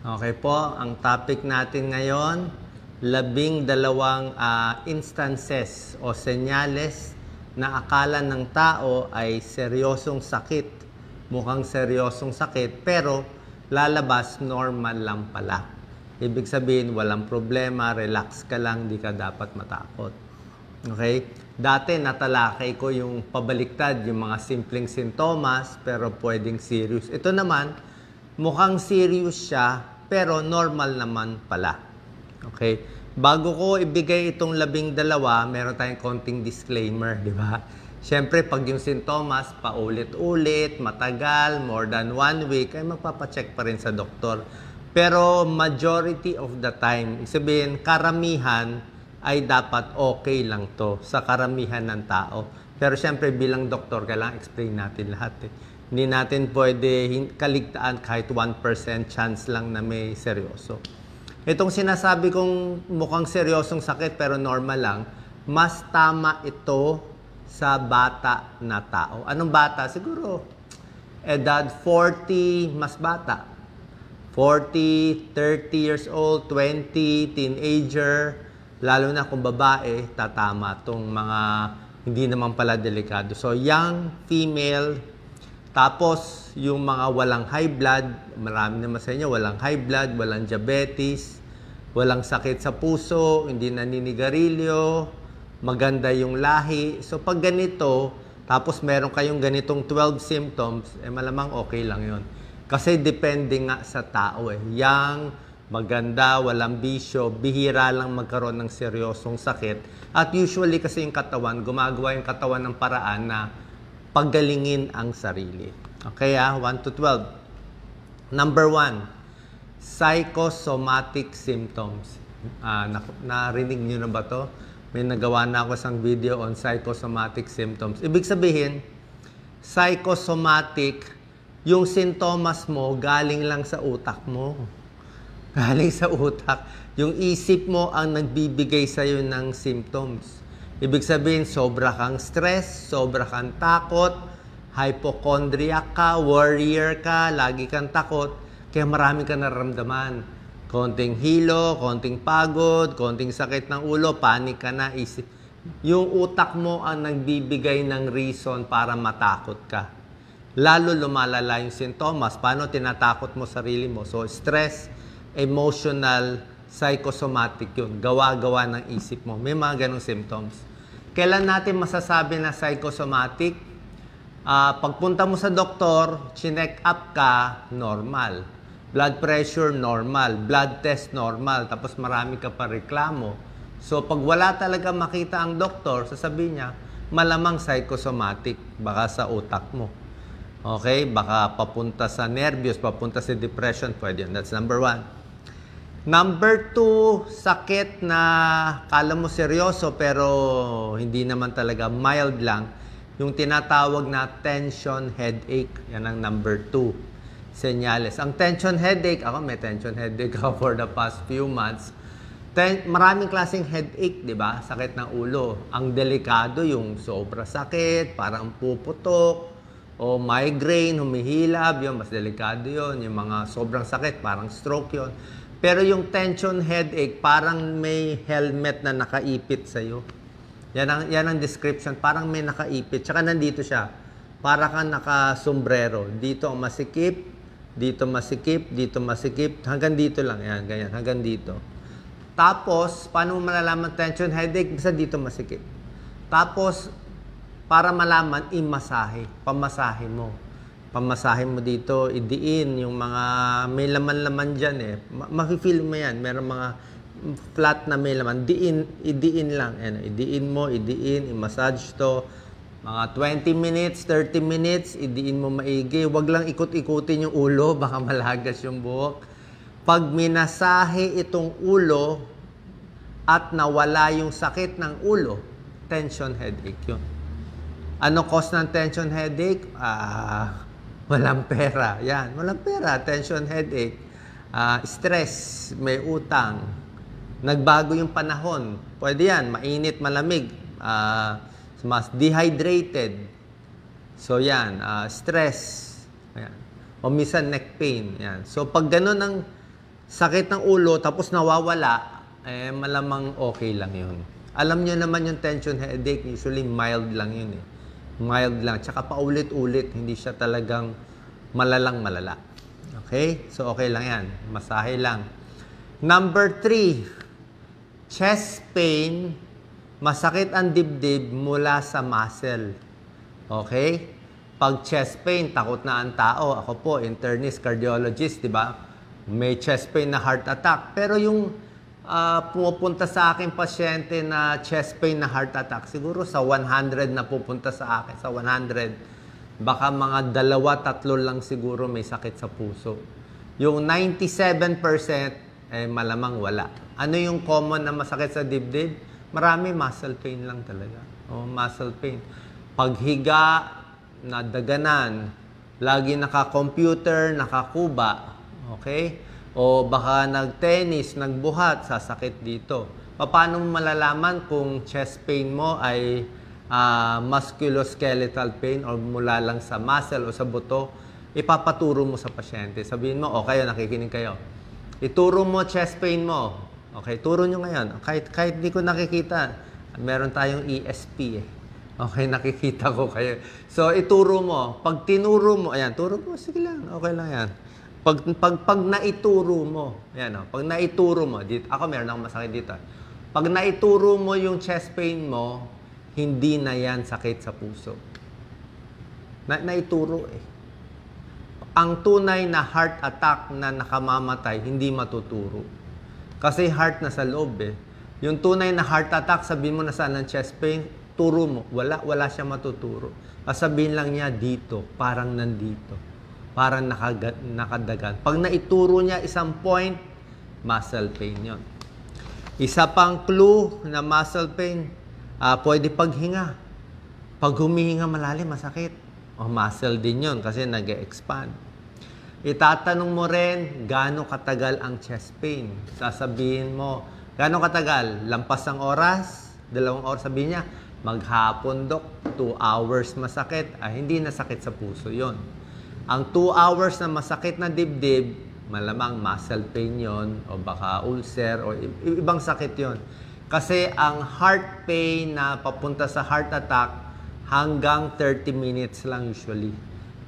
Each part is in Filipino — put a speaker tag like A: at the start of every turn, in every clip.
A: Okay po, ang topic natin ngayon, 12 instances o senyales na akala ng tao ay seryosong sakit. Mukhang seryosong sakit, pero lalabas normal lang pala. Ibig sabihin, walang problema, relax ka lang, di ka dapat matakot. Okay? Dati natalakay ko yung pabaliktad, yung mga simpleng sintomas, pero pwedeng serious. Ito naman, mukhang serious siya, pero normal naman pala. Okay? Bago ko ibigay itong 12, meron tayong konting disclaimer, di ba? Siyempre, pag yung sintomas, paulit-ulit, matagal, more than 1 week, ay magpapacheck pa rin sa doktor. Pero majority of the time, sabihin, karamihan ay dapat okay lang to sa karamihan ng tao. Pero siyempre, bilang doktor, kailangan explain natin lahat eh. Hindi natin pwede kaligtaan kahit 1% chance lang na may seryoso. Itong sinasabi kong mukhang seryosong sakit pero normal lang, mas tama ito sa bata na tao. Anong bata? Siguro, edad 40, mas bata. 40, 30 years old, 20, teenager, lalo na kung babae, tatama itong mga hindi naman pala delikado. So, young, female. Tapos, yung mga walang high blood, marami naman sa inyo, walang high blood, walang diabetes, walang sakit sa puso, hindi naninigarilyo, maganda yung lahi. So, pag ganito, tapos meron kayong ganitong 12 symptoms, malamang okay lang yun. Kasi depende nga sa tao eh. Young, maganda, walang bisyo, bihira lang magkaroon ng seryosong sakit. At usually kasi yung katawan, gumagawa yung katawan ng paraan na paggalingin ang sarili. Okay, 1 to 12. Number 1, psychosomatic symptoms. Narinig nyo na ba to? May nagawa na ako isang video on psychosomatic symptoms. Ibig sabihin, psychosomatic, yung sintomas mo galing lang sa utak mo. Galing sa utak. Yung isip mo ang nagbibigay sa'yo ng symptoms. Ibig sabihin, sobra kang stress, sobra kang takot, hypochondriac ka, worrier ka, lagi kang takot, kaya marami kang nararamdaman. Konting hilo, konting pagod, konting sakit ng ulo, panic ka na, isip. Yung utak mo ang nagbibigay ng reason para matakot ka. Lalo lumalala yung sintomas. Paano tinatakot mo sarili mo? So, stress, emotional, psychosomatic yun. Gawa-gawa ng isip mo. May mga ganong symptoms. Kailan natin masasabi na psychosomatic? Pagpunta mo sa doktor, chinek up ka, normal. Blood pressure, normal. Blood test, normal. Tapos marami ka pa reklamo. So, pag wala talaga makita ang doktor, sasabihin niya, malamang psychosomatic. Baka sa utak mo. Okay? Baka papunta sa nervyos, papunta sa depression. Pwede yun. That's number 1. Number 2, sakit na kala mo seryoso pero hindi naman talaga, mild lang. Yung tinatawag na tension headache. Yan ang number 2 senyales. Ang tension headache, ako may tension headache ako for the past few months. Maraming klaseng headache, di ba? Sakit ng ulo. Ang delikado yung sobra sakit, parang puputok, o migraine, humihilab, yun, mas delikado yun. Yung mga sobrang sakit, parang stroke yun. Pero yung tension headache, parang may helmet na nakaipit sa'yo. Yan ang description. Parang may nakaipit. Tsaka nandito siya. Para kang nakasombrero. Dito ang masikip, dito masikip, dito masikip. Hanggang dito lang. Yan, ganyan. Hanggang dito. Tapos, paano mo malalaman tension headache? Basta dito masikip. Tapos, para malaman, imasahe. Pamasahe mo. Pamasahe mo dito, idiin yung mga may laman-laman dyan eh. Makifeel mo yan. Meron mga flat na may laman. Idiin lang. Idiin mo, i-massage to. Mga 20 minutes, 30 minutes, idiin mo maigi. Huwag lang ikot-ikutin yung ulo, baka malagas yung buhok. Pag minasahe itong ulo at nawala yung sakit ng ulo, tension headache yun. Ano cause ng tension headache? Walang pera. Yan, walang pera. Tension headache. Stress. May utang. Nagbago yung panahon. Pwede yan. Mainit, malamig. Mas dehydrated. So yan. Stress. Ayan. O minsan neck pain. Yan. So pag ganun ang sakit ng ulo tapos nawawala, malamang okay lang yun. Alam nyo naman yung tension headache, usually mild lang yun eh. Mild lang. Tsaka paulit-ulit, hindi siya talagang malalang malala. Okay? So, okay lang yan. Masahe lang. Number 3, chest pain, masakit ang dibdib mula sa muscle. Okay? Pag chest pain, takot na ang tao. Ako po, internist, cardiologist, di ba? May chest pain na heart attack. Pero yung pumupunta sa akin pasyente na chest pain na heart attack, siguro sa 100 na pupunta sa akin, sa 100, baka mga 2-3 lang siguro may sakit sa puso. Yung 97%, malamang wala. Ano yung common na masakit sa dibdib? Marami, muscle pain lang talaga. Muscle pain. Paghiga, nadaganan, lagi naka-computer, nakakuba, okay? O baka nag-tennis, nagbuhat, sasakit dito. Paano mo malalaman kung chest pain mo ay musculoskeletal pain o mula lang sa muscle o sa buto? Ipapaturo mo sa pasyente. Sabihin mo, kayo, nakikinig kayo. Ituro mo chest pain mo. Okay, turo nyo ngayon. Kahit di ko nakikita, meron tayong ESP eh. Okay, nakikita ko kayo. So, ituro mo. Pag tinuro mo, ayan, turo mo, sige lang, okay lang yan. Pag naituro mo, yan o, pag naituro mo, dito, ako meron akong masakit dito. Pag naituro mo yung chest pain mo, hindi na yan sakit sa puso. Naituro eh. Ang tunay na heart attack na nakamamatay, hindi matuturo. Kasi heart na sa loob eh. Yung tunay na heart attack, sabihin mo na saan ang chest pain, turo mo. Wala siya matuturo. Sabihin lang niya dito, parang nandito. Parang nakadagan. Pag naituro niya isang point, muscle pain yon. Isa pang clue na muscle pain, pwede paghinga. Pag humihinga malalim, masakit. Muscle din yon kasi nag-expand. Itatanong mo rin, gaano katagal ang chest pain? Sasabihin mo, gaano katagal? Lampas ang oras? 2 oras, sabihin niya, maghapon, dok, 2 hours masakit. Hindi na sakit sa puso yon. Ang 2 hours na masakit na dibdib, malamang muscle pain yon o baka ulcer o ibang sakit yon. Kasi ang heart pain na papunta sa heart attack, hanggang 30 minutes lang usually.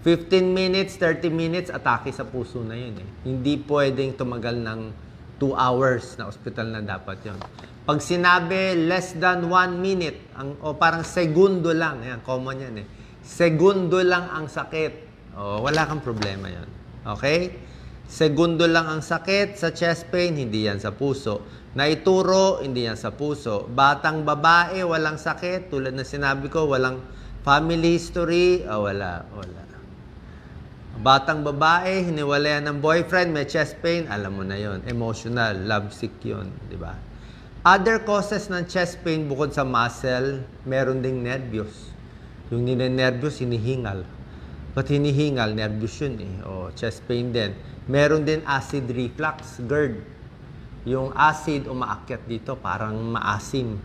A: 15 minutes, 30 minutes, atake sa puso na yun eh. Hindi pwedeng tumagal ng 2 hours na ospital na dapat yon. Pag sinabi less than 1 minute, o parang segundo lang, yan, common yan eh. Segundo lang ang sakit. Wala kang problema yon. Okay? Segundo lang ang sakit sa chest pain, hindi yan sa puso. Naituro, hindi yan sa puso. Batang babae, walang sakit. Tulad na sinabi ko, walang family history. Wala. Batang babae, hiniwalayan ng boyfriend, may chest pain, alam mo na yon. Emotional, lovesick yon, di ba? Other causes ng chest pain bukod sa muscle, meron ding nervyos. Yung ninenervyos, hinihingal. Ba't hinihingal? Nervous yun eh. Chest pain din. Meron din acid reflux, GERD. Yung acid umaakyat dito, parang maasim.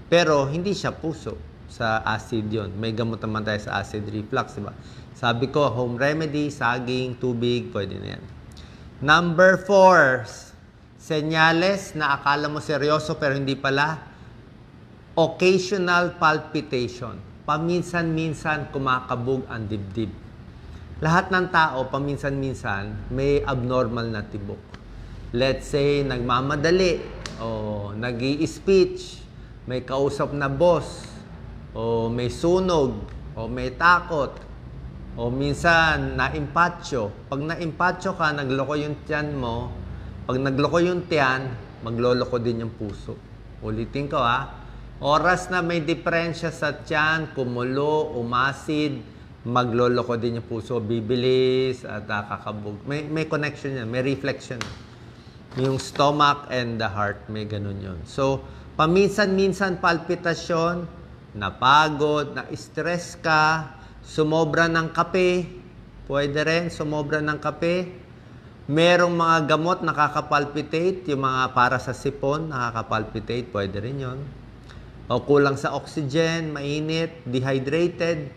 A: Pero hindi siya puso sa acid yon. May gamot naman tayo sa acid reflux, diba? Sabi ko, home remedy, saging, tubig, pwede na yan. Number 4, senyales na akala mo seryoso pero hindi pala. Occasional palpitation. Paminsan-minsan kumakabog ang dibdib. Lahat ng tao, paminsan-minsan, may abnormal na tibok. Let's say, nagmamadali, o nag-i-speech, may kausap na boss, o may sunog, o may takot, o minsan, naimpatyo. Pag naimpatyo ka, nagloko yung tiyan mo, pag nagloko yung tiyan, magloloko din yung puso. Ulitin ko oras na may diferensya sa tiyan, kumulo, umasid, magloloko din yung puso, bibilis at kakabog. May connection yan, may reflection. Yung stomach and the heart, may ganun yun. So, paminsan-minsan palpitasyon, napagod, na-stress ka, sumobra ng kape, pwede rin, sumobra ng kape. Merong mga gamot nakakapalpitate, yung mga para sa sipon, nakakapalpitate, pwede rin yun. O kulang sa oxygen, mainit, dehydrated,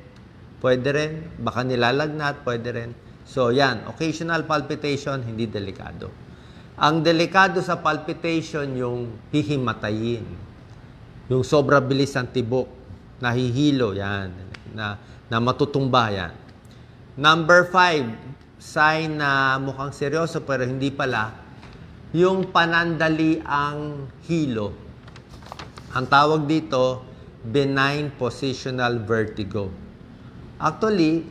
A: pwede rin. Baka nilalagnat, pwede rin. So, yan. Occasional palpitation, hindi delikado. Ang delikado sa palpitation, yung hihimatayin. Yung sobra bilis ang tibok, nahihilo, yan. Na matutumba, yan. Number 5, sign na mukhang seryoso pero hindi pala, yung panandali ang hilo. Ang tawag dito, benign positional vertigo. Actually,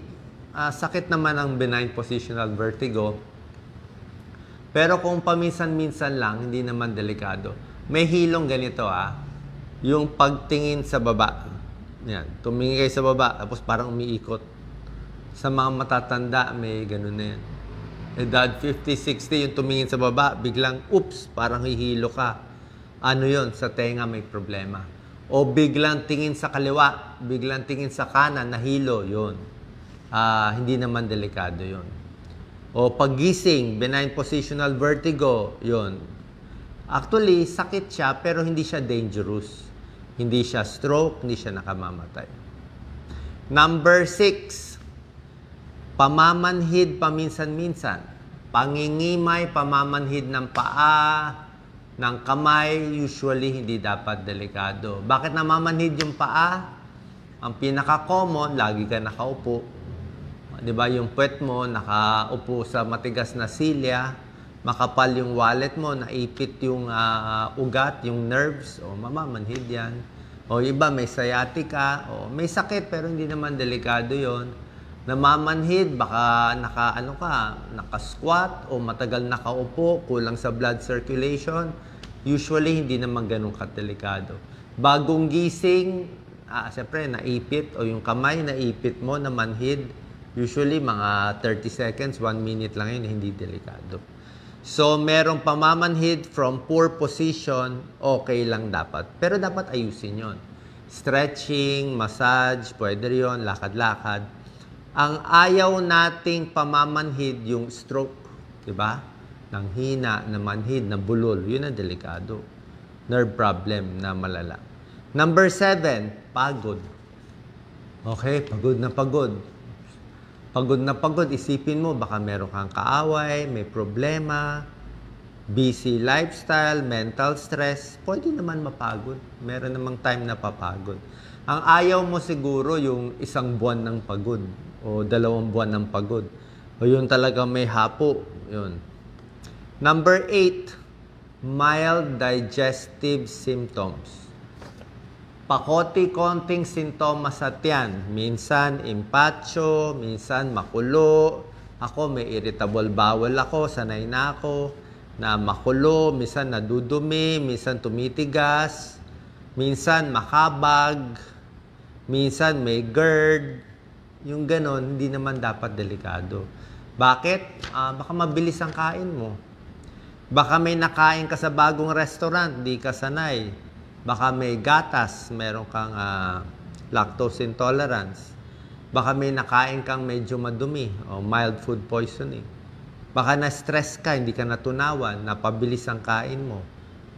A: sakit naman ang benign positional vertigo. Pero kung paminsan-minsan lang, hindi naman delikado. May hilong ganito yung pagtingin sa baba. Yan, tumingin kayo sa baba, tapos parang umiikot. Sa mga matatanda, may ganun na yan. Edad 50, 60, yung tumingin sa baba, biglang, oops, parang hihilo ka. Ano yon? Sa tenga may problema. O biglang tingin sa kaliwa, biglang tingin sa kanan, nahilo, yun. Hindi naman delikado yun. O paggising, benign positional vertigo, yun. Actually, sakit siya, pero hindi siya dangerous. Hindi siya stroke, hindi siya nakamamatay. Number 6, pamamanhid paminsan-minsan. Pangingimay, pamamanhid ng paa, ng kamay, usually hindi dapat delikado. Bakit namamanhid yung paa? Ang pinaka-common, lagi ka nakaupo. Diba, yung puwet mo, nakaupo sa matigas na silya, makapal yung wallet mo, naipit yung ugat, yung nerves, o mamamanhid yan. O iba, may sciatica, o may sakit, pero hindi naman delikado yon. Namamanhid, baka naka-squat, o matagal nakaupo, kulang sa blood circulation. Usually, hindi naman ganun kadelikado. Bagong gising, siyempre, naipit, o yung kamay, naipit mo, namanhid. Usually, mga 30 seconds, 1 minute lang yun, hindi delikado. So, merong pamamanhid from poor position, okay lang dapat. Pero dapat ayusin yon. Stretching, massage, pwede yun, lakad-lakad. Ang ayaw nating pamamanhid yung stroke, di ba? Nang hina, na manhid, na bulol, yun ang delikado. Nerve problem na malala. Number 7, pagod. Okay, pagod na pagod. Pagod na pagod, isipin mo, baka meron kang kaaway, may problema, busy lifestyle, mental stress, pwede naman mapagod. Meron namang time na papagod. Ang ayaw mo siguro yung 1 buwan ng pagod o 2 buwan ng pagod. O yun talaga may hapo. Yun. Number 8, mild digestive symptoms. Pakoti-konting sintomas sa tiyan. Minsan impatyo, minsan makulo. Ako may irritable bowel ako, sanay na ako na makulo, minsan nadudumi, minsan tumitigas, minsan makabag, minsan may GERD. Yung ganon, hindi naman dapat delikado. Bakit? Baka mabilis ang kain mo. Baka may nakain ka sa bagong restaurant, di ka sanay. Baka may gatas, meron kang lactose intolerance. Baka may nakain kang medyo madumi o mild food poisoning. Baka na-stress ka, hindi ka natunawan, napabilis ang kain mo.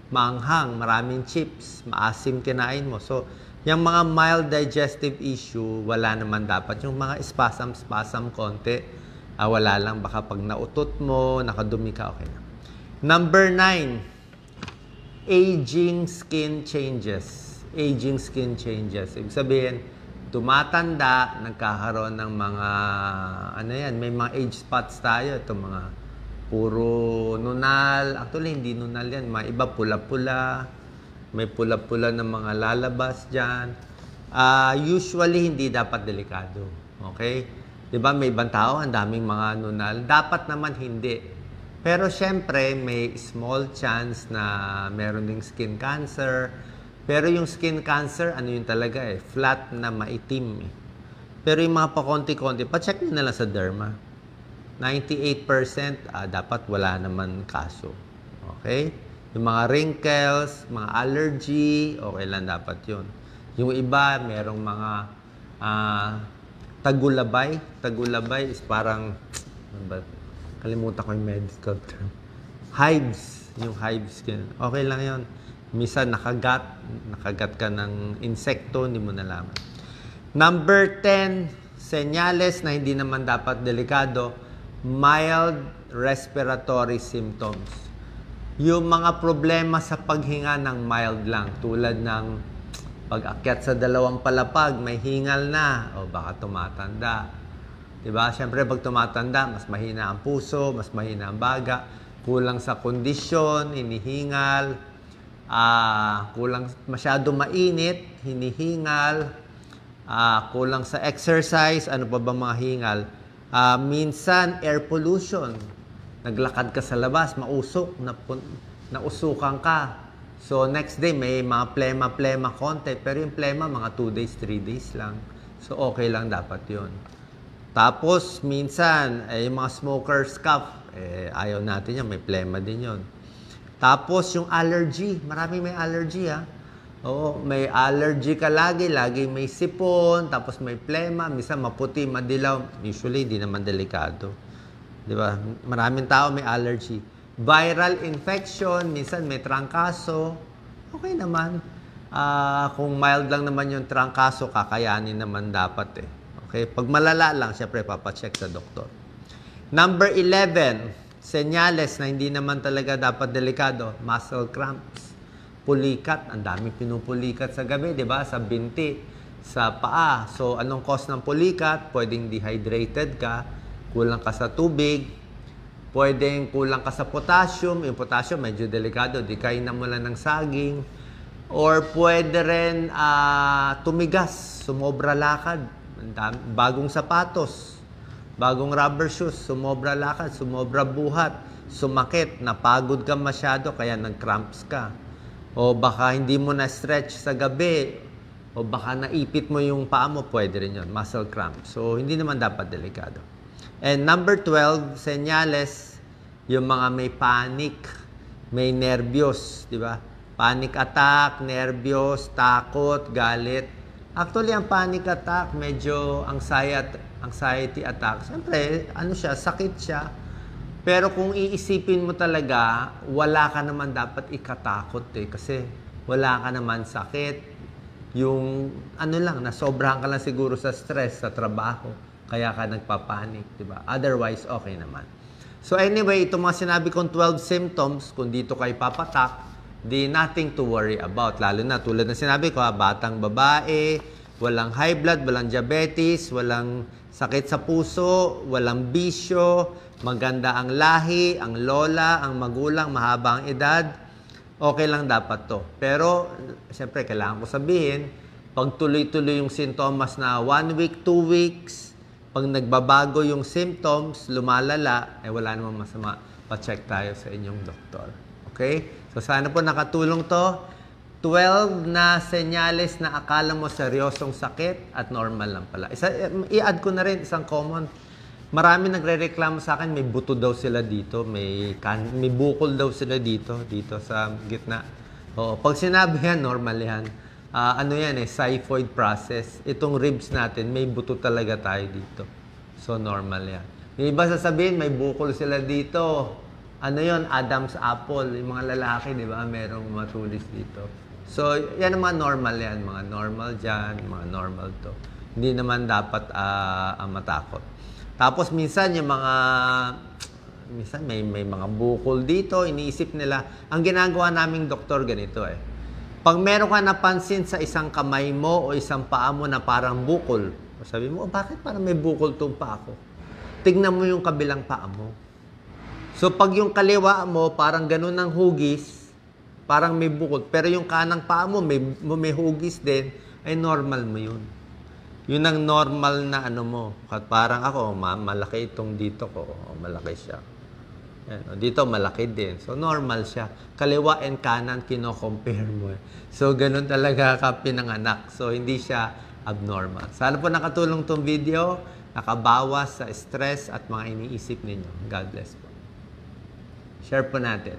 A: Maanghang, maraming chips, maasim kinain mo. So, yung mga mild digestive issue, wala naman dapat. Yung mga spasm konti, wala lang. Baka pag nautot mo, nakadumi ka, okay na. Number 9, aging skin changes. Aging skin changes. Ibig sabihin, tumatanda, nagkakaroon ng mga, may mga age spots tayo. Ito mga puro nunal. Actually, hindi nunal yan. Mga iba pula-pula. May pula-pula ng mga lalabas dyan. Usually, hindi dapat delikado. Okay? Diba, may ibang tao, ang daming mga nunal. Dapat naman hindi. Pero syempre, may small chance na meron ding skin cancer. Pero yung skin cancer, ano yun talaga flat na maitim. Pero yung mga pakonti-konti, pacheck nyo na lang sa derma. 98% dapat wala naman kaso. Okay? Yung mga wrinkles, mga allergy, okay lang dapat yun. Yung iba, merong mga tagulabay. Tagulabay is parang, kalimutan ko yung medical term. Hives. Yung hives. Okay lang yun. Minsan nakagat ka ng insekto, hindi mo nalaman. Number 10, senyales na hindi naman dapat delikado, mild respiratory symptoms. Yung mga problema sa paghinga ng mild lang, tulad ng pag-akyat sa 2 palapag, may hingal na, o baka tumatanda. Diba? Siyempre, pag tumatanda, mas mahina ang puso, mas mahina ang baga, kulang sa kondisyon, hinihingal, kulang masyado mainit, hinihingal, kulang sa exercise, ano pa ba mga hingal? Minsan, air pollution. Naglakad ka sa labas, mausok, nausukan ka. So, next day, may mga plema konti. Pero yung plema, mga 2 days, 3 days lang. So, okay lang dapat yun. Tapos, minsan, yung mga smoker's cough, ayaw natin yan, may plema din yun. Tapos, yung allergy. Marami may allergy, ha? Oo, may allergy ka lagi may sipon, tapos may plema, minsan maputi, madilaw. Usually, di naman delikado. Di ba? Maraming tao may allergy. Viral infection, minsan may trangkaso. Okay naman. Kung mild lang naman yung trangkaso, kakayanin naman dapat eh. Okay? Pag malala lang, syempre papacheck sa doktor. Number 11, senyales na hindi naman talaga dapat delikado, muscle cramps. Pulikat, ang daming pinupulikat sa gabi, di ba? Sa binti, sa paa. So, anong cause ng pulikat? Pwedeng dehydrated ka, kulang ka sa tubig, pwedeng kulang ka sa potassium. Yung potassium, medyo delikado, di kainan mo lang ng saging. Or pwede rin tumigas, sumobra lakad, bagong sapatos, bagong rubber shoes, sumobra lakad, sumobra buhat, sumakit, napagod ka masyado, kaya nag-cramps ka. O baka hindi mo na-stretch sa gabi, o baka naipit mo yung paa mo, pwede rin yun, muscle cramp. So, hindi naman dapat delikado. And number 12, senyales, yung mga may panic, may nervyos, di ba? Panic attack, nervyos, takot, galit. Actually, ang panic attack, medyo anxiety attack. Siyempre, ano siya, sakit siya. Pero kung iisipin mo talaga, wala ka naman dapat ikatakot eh. Kasi wala ka naman sakit. Yung ano lang, nasobrahan ka lang siguro sa stress, sa trabaho. Kaya ka nagpapanik, di ba? Otherwise, okay naman. So anyway, itong mga sinabi kong 12 symptoms, kung dito kayo papatak, di nothing to worry about. Lalo na, tulad na sinabi ko, batang babae, walang high blood, walang diabetes, walang sakit sa puso, walang bisyo, maganda ang lahi, ang lola, ang magulang, mahaba ang edad, okay lang dapat to. Pero, siyempre, kailangan ko sabihin, pag tuloy-tuloy yung sintomas na 1 week, 2 weeks, pag nagbabago yung symptoms, lumalala, wala namang masama, pa-check tayo sa inyong doktor. Okay? So, sana po nakatulong to. 12 na senyales na akala mo seryosong sakit at normal lang pala. I-add ko na rin isang common. Marami nagre-reklamo sa akin, may buto daw sila dito, may bukol daw sila dito sa gitna. Oo, pag sinabi yan, normal yan. Ano yan xiphoid process. Itong ribs natin, may buto talaga tayo dito. So, normal yan. Yung iba sasabihin, may bukol sila dito. Ano yon, Adam's apple. Yung mga lalaki, di ba, merong matulis dito. So, yan ang mga normal yan. Mga normal dyan, mga normal to. Hindi naman dapat matakot. Tapos, minsan, minsan may mga bukol dito, iniisip nila. Ang ginagawa naming doktor, ganito Pag meron ka napansin sa isang kamay mo o isang paa mo na parang bukol, sabi mo, bakit parang may bukol itong paa ko? Tignan mo yung kabilang paa mo. So, pag yung kaliwa mo, parang ganun ang hugis, parang may bukol. Pero yung kanang paa mo, may hugis din, ay normal mo yun. Yun ang normal na ano mo. Parang ako, malaki itong dito ko. Malaki siya. Yan, dito malaki din. So, normal siya. Kaliwa and kanan, kino-compare mo. So, ganun talaga ka pinanganak. So, hindi siya abnormal. Sana po nakatulong tong video. Nakabawas sa stress at mga iniisip ninyo. God bless po. Share po natin.